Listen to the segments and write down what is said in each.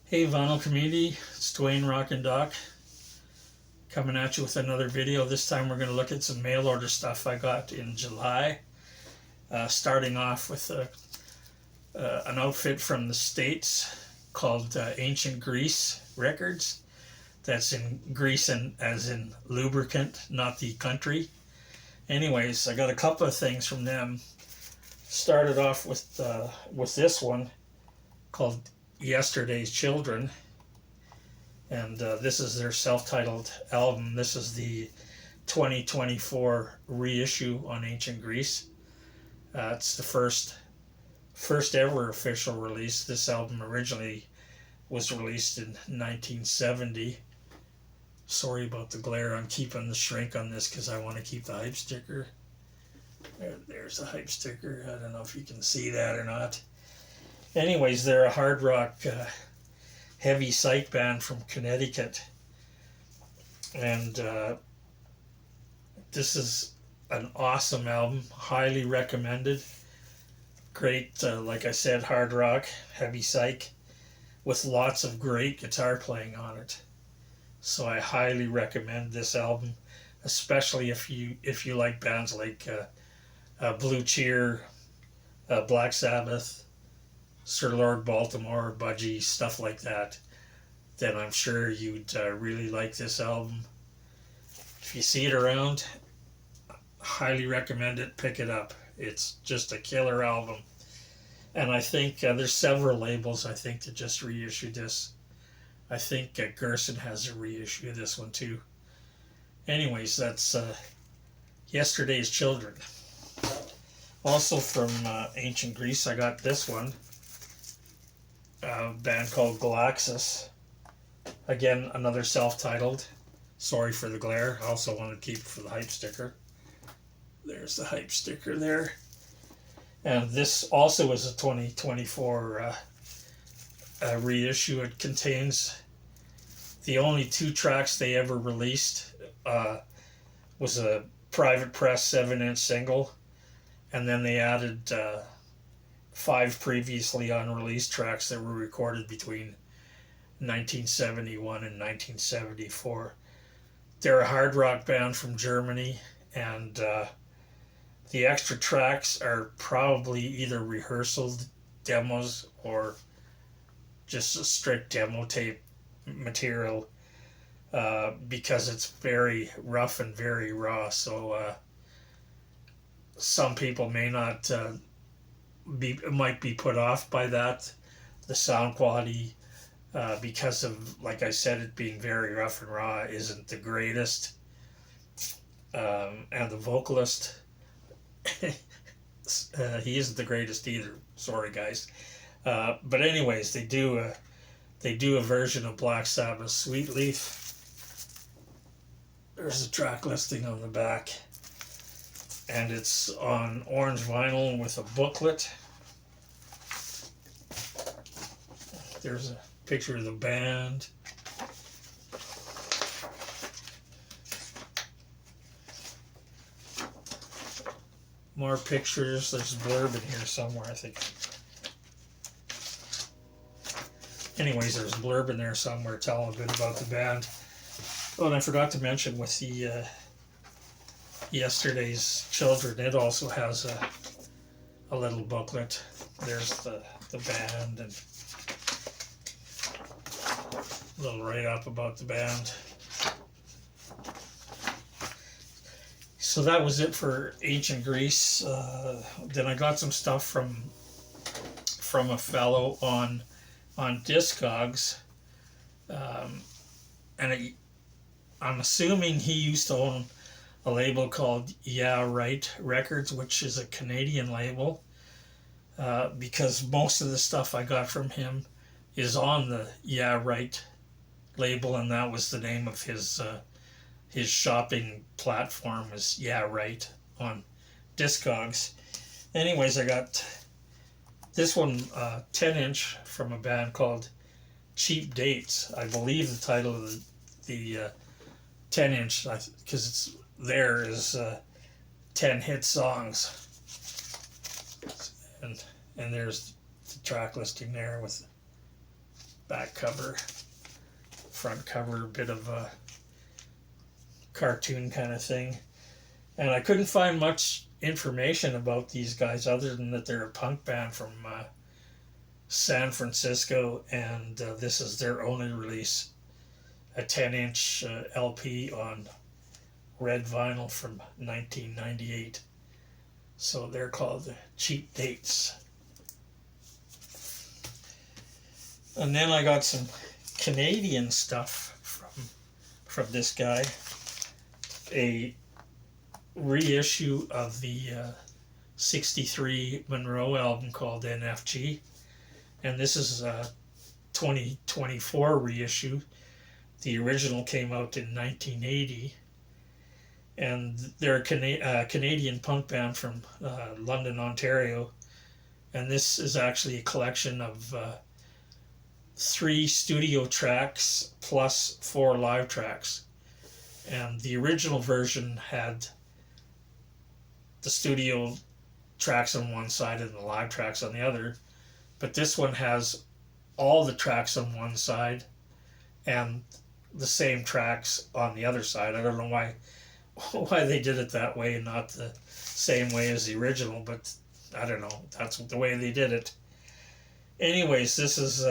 Hey vinyl community, it's Dwayne Rock and Doc coming at you with another video. This time we're going to look at some mail order stuff I got in July. Starting off with an outfit from the States called Ancient Grease Records. That's in Grease and as in lubricant, not the country. Anyways, I got a couple of things from them. Started off with this one called Yesterday's Children, and this is their self-titled album. This is the 2024 reissue on Ancient Grease. It's the first ever official release. This album originally was released in 1970. Sorry about the glare. I'm keeping the shrink on this because I want to keep the hype sticker. There's the hype sticker. I don't know if you can see that or not. Anyways, they're a hard rock heavy psych band from Connecticut, and this is an awesome album, highly recommended. Great, like I said, hard rock, heavy psych, with lots of great guitar playing on it. So I highly recommend this album, especially if you like bands like Blue Cheer, Black Sabbath, Sir Lord Baltimore, Budgie, stuff like that, then I'm sure you'd really like this album. If you see it around, highly recommend it. Pick it up. It's just a killer album. And I think there's several labels, I think, that just reissued this. I think Gerson has a reissue of this one too. Anyways, that's Yesterday's Children. Also from Ancient Grease, I got this one. A band called Galaxis. Again, another self-titled. Sorry for the glare. I also want to keep it for the hype sticker. There's the hype sticker there. And this also is a 2024 reissue. It contains the only 2 tracks they ever released. Was a Private Press 7-inch single, and then they added 5 previously unreleased tracks that were recorded between 1971 and 1974. They're a hard rock band from Germany, and the extra tracks are probably either rehearsal demos or just a strict demo tape material, because it's very rough and very raw. So some people may not might be put off by that, the sound quality, because of, like I said, it being very rough and raw, isn't the greatest, and the vocalist, he isn't the greatest either. Sorry guys, but anyways, they do a version of Black Sabbath's Sweet Leaf. There's a track listing on the back, and it's on orange vinyl with a booklet. There's a picture of the band. More pictures. There's a blurb in here somewhere, I think. Anyways, there's a blurb in there somewhere telling a bit about the band. Oh, and I forgot to mention with the Yesterday's Children, it also has a little booklet. There's the band and a little write-up about the band. So that was it for Ancient Grease. Then I got some stuff from a fellow on Discogs, and I'm assuming he used to own a label called Yeah Right Records, which is a Canadian label, because most of the stuff I got from him is on the Yeah Right label, and that was the name of his shopping platform, was Yeah Right on Discogs. Anyways, I got this one, 10-inch from a band called Cheap Dates. I believe the title of the 10-inch, because it's there, is 10 hit songs, and there's the track listing there with back cover, front cover, a bit of a cartoon kind of thing. And I couldn't find much information about these guys other than that they're a punk band from San Francisco, and this is their only release, a 10-inch LP on red vinyl from 1998. So they're called Cheap Dates. And then I got some Canadian stuff from this guy. A reissue of the 63 Monroe album called NFG. And this is a 2024 reissue. The original came out in 1980. And they're a Canadian punk band from London, Ontario. And this is actually a collection of 3 studio tracks plus 4 live tracks. And the original version had the studio tracks on one side and the live tracks on the other. But this one has all the tracks on one side and the same tracks on the other side. I don't know why they did it that way and not the same way as the original, but I don't know. That's the way they did it. Anyways, this is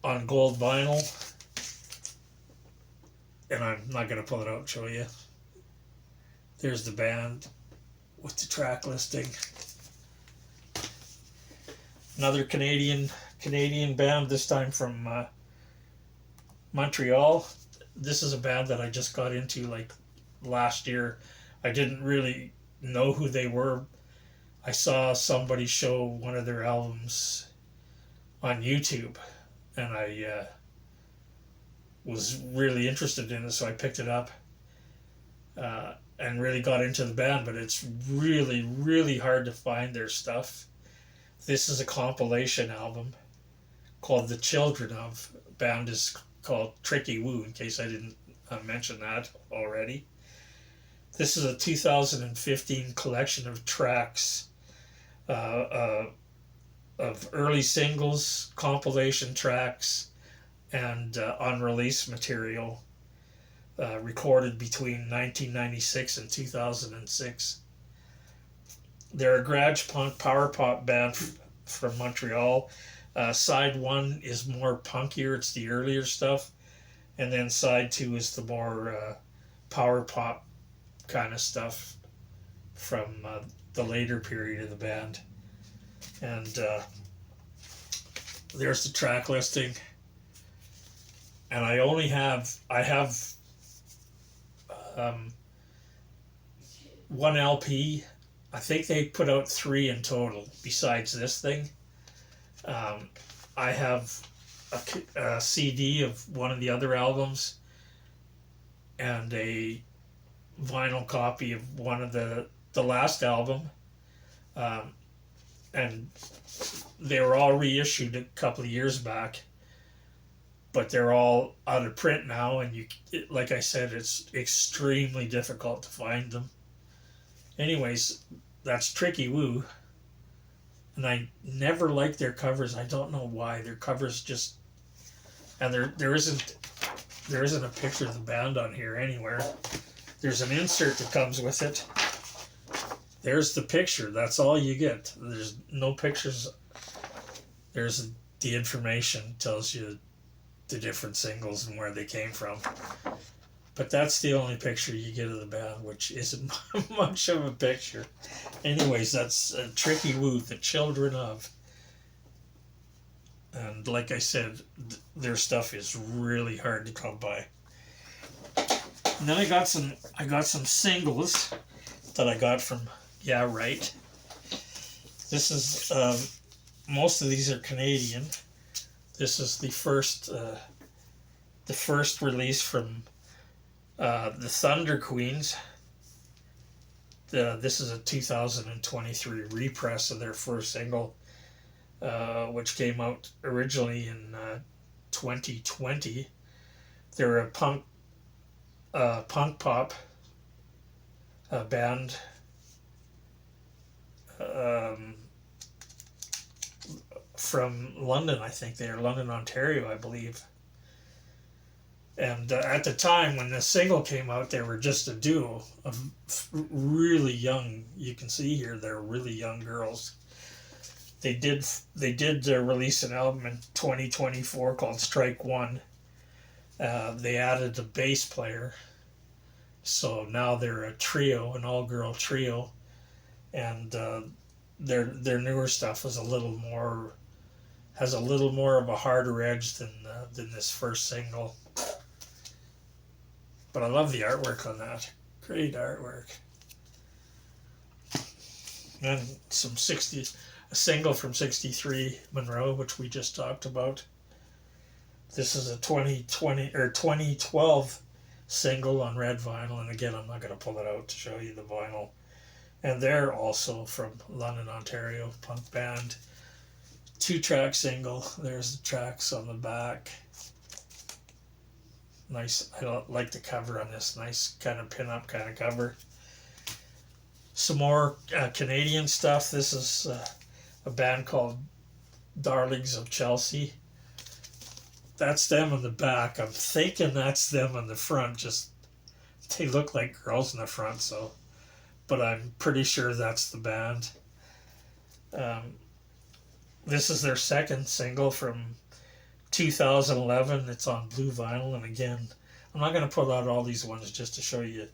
on gold vinyl, and I'm not going to pull it out and show you. There's the band with the track listing. Another Canadian band, this time from Montreal. This is a band that I just got into like last year. I didn't really know who they were. I saw somebody show one of their albums on YouTube, and I was really interested in it, so I picked it up and really got into the band. But it's really, really hard to find their stuff. This is a compilation album called The Children Of. The band is called Tricky Woo, in case I didn't mention that already. This is a 2015 collection of tracks of early singles, compilation tracks, and unreleased material recorded between 1996 and 2006. They're a garage punk power pop band from Montreal. Side 1 is more punkier, it's the earlier stuff, and then side 2 is the more power pop kind of stuff from the later period of the band. And there's the track listing. And I have one LP. I think they put out 3 in total besides this thing. I have a CD of one of the other albums and a vinyl copy of one of the last album. And they were all reissued a couple of years back, but they're all out of print now, and like I said, it's extremely difficult to find them. Anyways, that's Tricky Woo, and I never liked their covers. I don't know why. Their covers just, and there isn't a picture of the band on here anywhere. There's an insert that comes with it. There's the picture. That's all you get. There's no pictures. There's the information, tells you the different singles and where they came from. But that's the only picture you get of the band, which isn't much of a picture. Anyways, that's Tricky Woo, The Children Of. And like I said, their stuff is really hard to come by. And then I got some singles that I got from Yeah Right. This is most of these are Canadian. This is the first release from the Thunder Queens. This is a 2023 repress of their first single, which came out originally in 2020. They're a punk pop band. from London, I think they are London, Ontario, I believe. And at the time when the single came out, they were just a duo of really young. You can see here they're really young girls. They did release an album in 2024 called Strike One. They added a bass player, so now they're a trio, an all-girl trio, and their newer stuff has a little more of a harder edge than this first single. But I love the artwork on that. Great artwork. And a single from '63, Monroe, which we just talked about. This is a 2012 single on red vinyl, and again, I'm not going to pull it out to show you the vinyl. And they're also from London, Ontario, punk band. 2-track single. There's the tracks on the back. Nice. I like the cover on this. Nice kind of pin-up kind of cover. Some more Canadian stuff. This is a band called Darlings of Chelsea. That's them on the back. I'm thinking that's them on the front. Just they look like girls in the front, so. But I'm pretty sure that's the band. This is their second single from 2011. It's on blue vinyl, and again, I'm not going to put out all these ones just to show you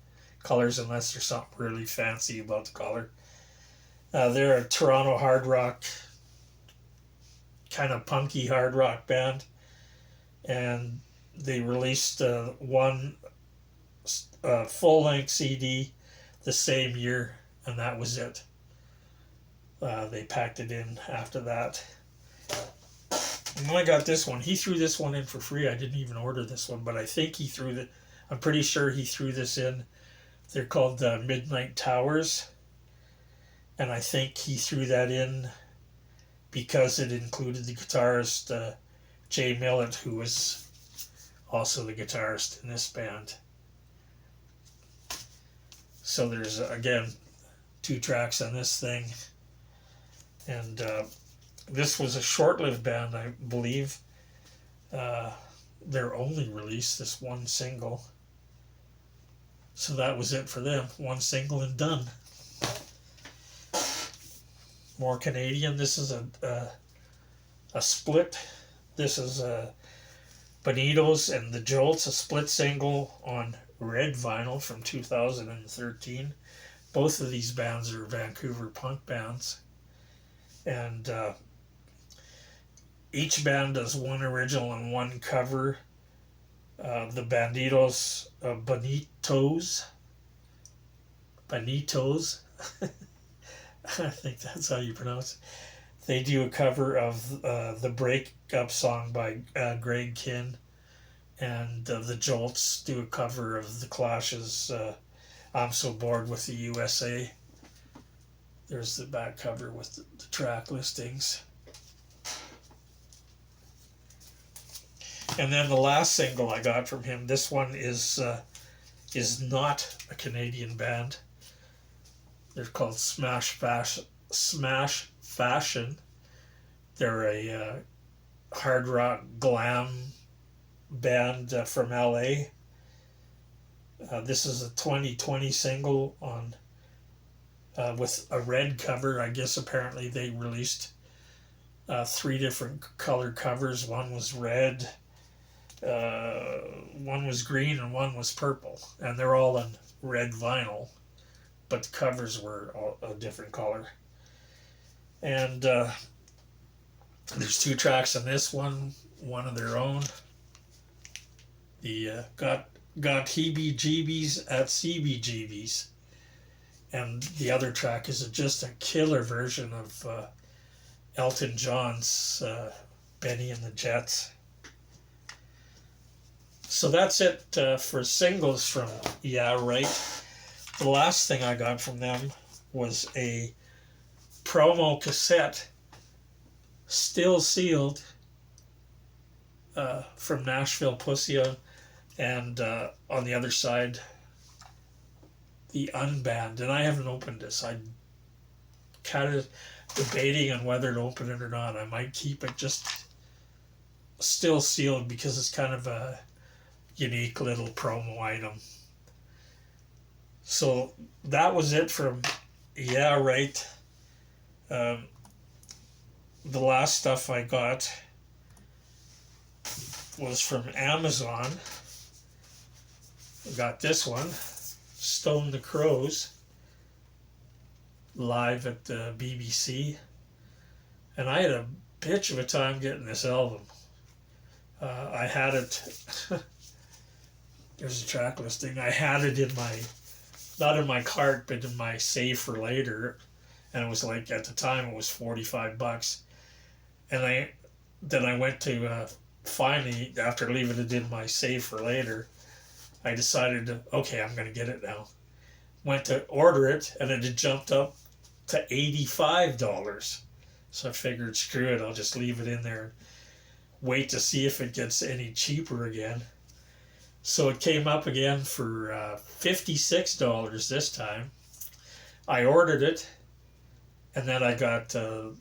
colors unless there's something really fancy about the color. They're a Toronto hard rock, kind of punky hard rock band, and they released one full-length CD the same year, and that was it. They packed it in after that. And when I got this one, he threw this one in for free. I didn't even order this one, but I think I'm pretty sure he threw this in. They're called Midnight Towers, and I think he threw that in because it included the guitarist Jay Millett, who was also the guitarist in this band. So there's, again, 2 tracks on this thing. And this was a short-lived band, I believe. Their only release, this one single. So that was it for them. One single and done. More Canadian. This is a split. This is Bonitos and the Jolts, a split single on red vinyl from 2013. Both of these bands are Vancouver punk bands. And each band does one original and one cover. The Banditos, Bonitos, I think that's how you pronounce it. They do a cover of the Breakup song by Greg Kihn, and the Jolts do a cover of the Clash's I'm So Bored with the USA. There's the back cover with the track listings. And then the last single I got from him, this one is not a Canadian band. They're called Smash Fashion. They're a hard rock glam band from LA. This is a 2020 single on with a red cover. I guess apparently they released 3 different color covers. One was red, one was green, and one was purple. And they're all on red vinyl, but the covers were all a different color. And there's 2 tracks on this one of their own. The got heebie-jeebies at CBGB's. And the other track is just a killer version of Elton John's Benny and the Jets. So that's it for singles from Yeah Right. The last thing I got from them was a promo cassette, still sealed, from Nashville Pussy, and on the other side, the Unbanned. And I haven't opened this. I debating on whether to open it or not. I might keep it just still sealed because it's kind of a unique little promo item. So that was it from Yeah Right. The last stuff I got was from Amazon. I got this one, Stone the Crows, live at the BBC. And I had a bitch of a time getting this album. I had it, there's a track listing, I had it in my, not in my cart, but in my save for later. And it was like, at the time, it was $45. And then I went to, finally, after leaving it in my save for later, I decided, okay, I'm going to get it now. Went to order it, and it had jumped up to $85. So I figured, screw it, I'll just leave it in there. Wait to see if it gets any cheaper again. So it came up again for $56 this time. I ordered it, and then I got a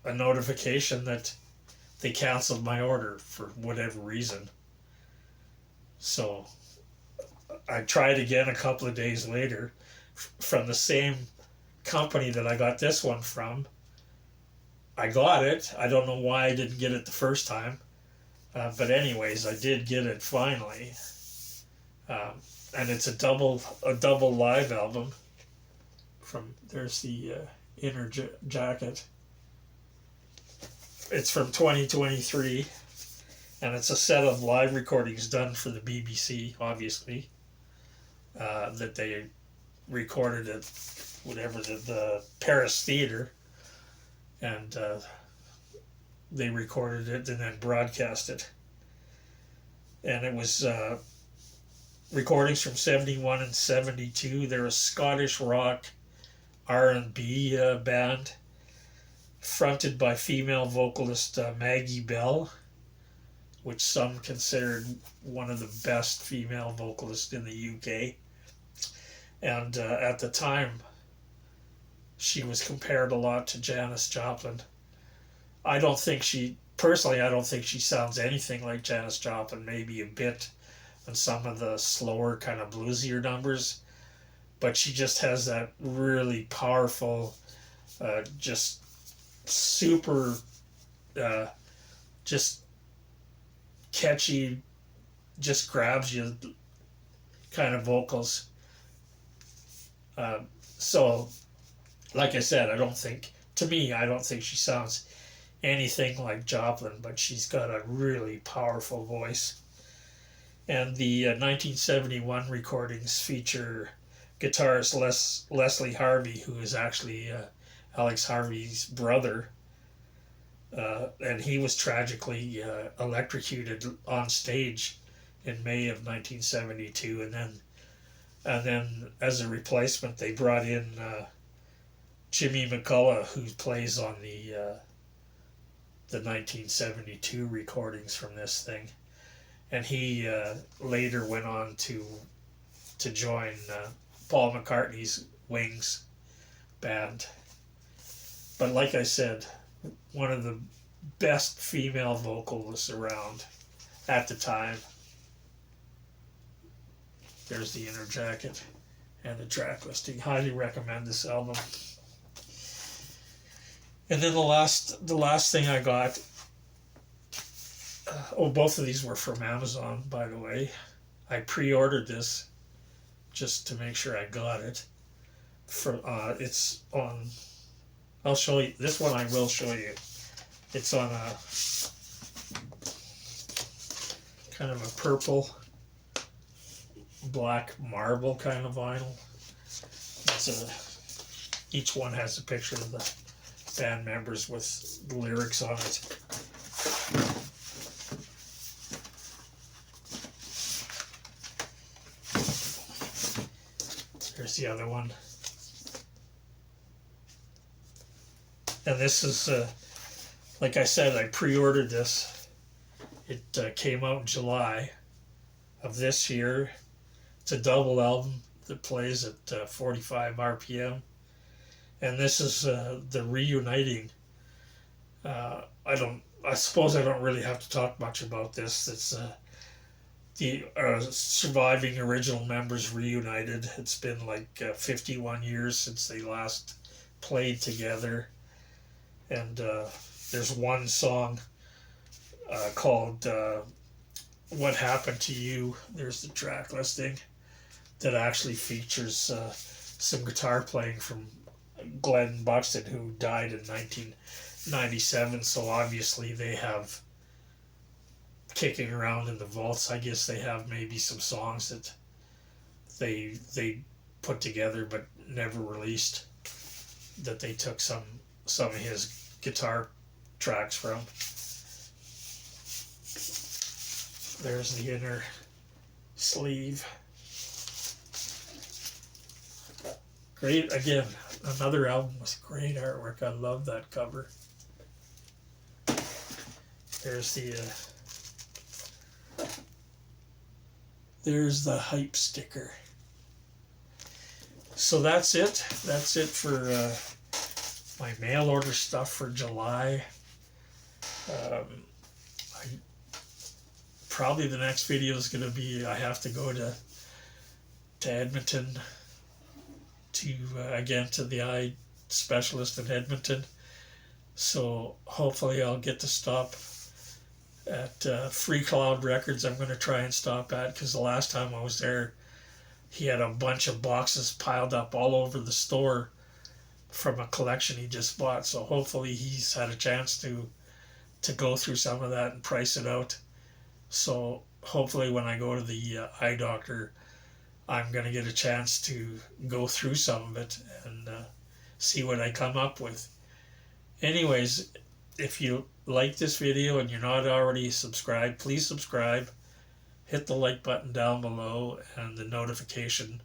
notification that they canceled my order for whatever reason. So I tried again a couple of days later from the same company that I got this one from. I got it. I don't know why I didn't get it the first time. But anyways, I did get it finally. And it's a double live album. There's the inner jacket. It's from 2023. And it's a set of live recordings done for the BBC, obviously, that they recorded at the Paris Theatre, and they recorded it and then broadcast it. And it was recordings from 71 and 72. They're a Scottish rock R&B band, fronted by female vocalist Maggie Bell, which some considered one of the best female vocalists in the UK. And at the time, she was compared a lot to Janis Joplin. I don't think she sounds anything like Janis Joplin, maybe a bit on some of the slower, kind of bluesier numbers. But she just has that really powerful, just super, just catchy, just grabs you kind of vocals. So, like I said, I don't think she sounds anything like Joplin, but she's got a really powerful voice. And the 1971 recordings feature guitarist Leslie Harvey, who is actually Alex Harvey's brother. And he was tragically electrocuted on stage in May of 1972, and then as a replacement they brought in Jimmy McCullough, who plays on the 1972 recordings from this thing, and he later went on to join Paul McCartney's Wings band. But like I said, one of the best female vocalists around at the time. There's the inner jacket and the track listing. Highly recommend this album. And then the last thing I got, both of these were from Amazon, by the way. I pre-ordered this just to make sure I got it. It's on, I'll show you, this one I will show you. It's on a kind of a purple, black marble kind of vinyl. Each one has a picture of the band members with lyrics on it. There's the other one. And this is, like I said, I pre-ordered this. It came out in July of this year. It's a double album that plays at 45 RPM. and this is the reuniting. I suppose I don't really have to talk much about this. It's the surviving original members reunited. It's been like 51 years since they last played together, and there's one song called What Happened to You. There's the track listing that actually features some guitar playing from Glenn Buxton, who died in 1997. So obviously they have kicking around in the vaults. I guess they have maybe some songs that they put together but never released, that they took some of his guitar tracks from. There's the inner sleeve. Great, again, another album with great artwork. I love that cover. There's the hype sticker. So that's it. That's it for my mail order stuff for July. Probably the next video is going to be, I have to go to Edmonton to the eye specialist in Edmonton. So hopefully I'll get to stop at Free Cloud Records. I'm going to try and stop at, because the last time I was there, he had a bunch of boxes piled up all over the store from a collection he just bought. So hopefully he's had a chance to go through some of that and price it out. So hopefully when I go to the eye doctor, I'm going to get a chance to go through some of it and see what I come up with. Anyways, if you like this video and you're not already subscribed, please subscribe. Hit the like button down below and the notification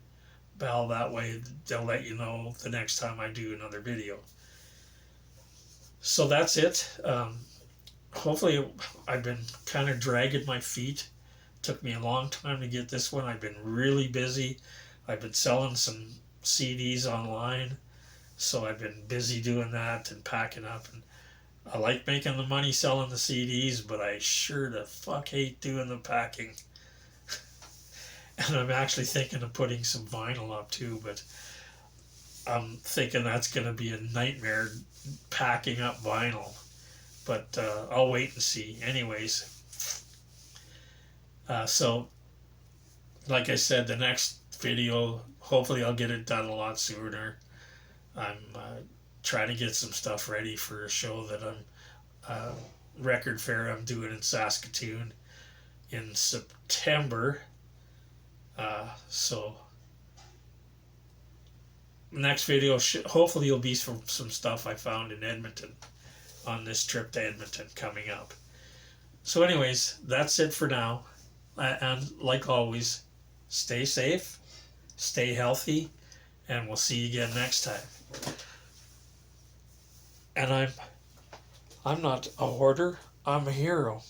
bell. That way they'll let you know the next time I do another video. So that's it. Hopefully, I've been kind of dragging my feet. Took me a long time to get this one. I've been really busy. I've been selling some CDs online, so I've been busy doing that and packing up. And I like making the money selling the CDs, but I sure the fuck hate doing the packing. And I'm actually thinking of putting some vinyl up too, but I'm thinking that's going to be a nightmare, packing up vinyl. But I'll wait and see. Anyways, so like I said, the next video, hopefully I'll get it done a lot sooner. I'm trying to get some stuff ready for a show that I'm record fair I'm doing in Saskatoon in September. So next video hopefully will be some stuff I found in Edmonton on this trip to Edmonton coming up. So anyways, that's it for now. And like always, stay safe, stay healthy, and we'll see you again next time. And I'm not a hoarder, I'm a hero.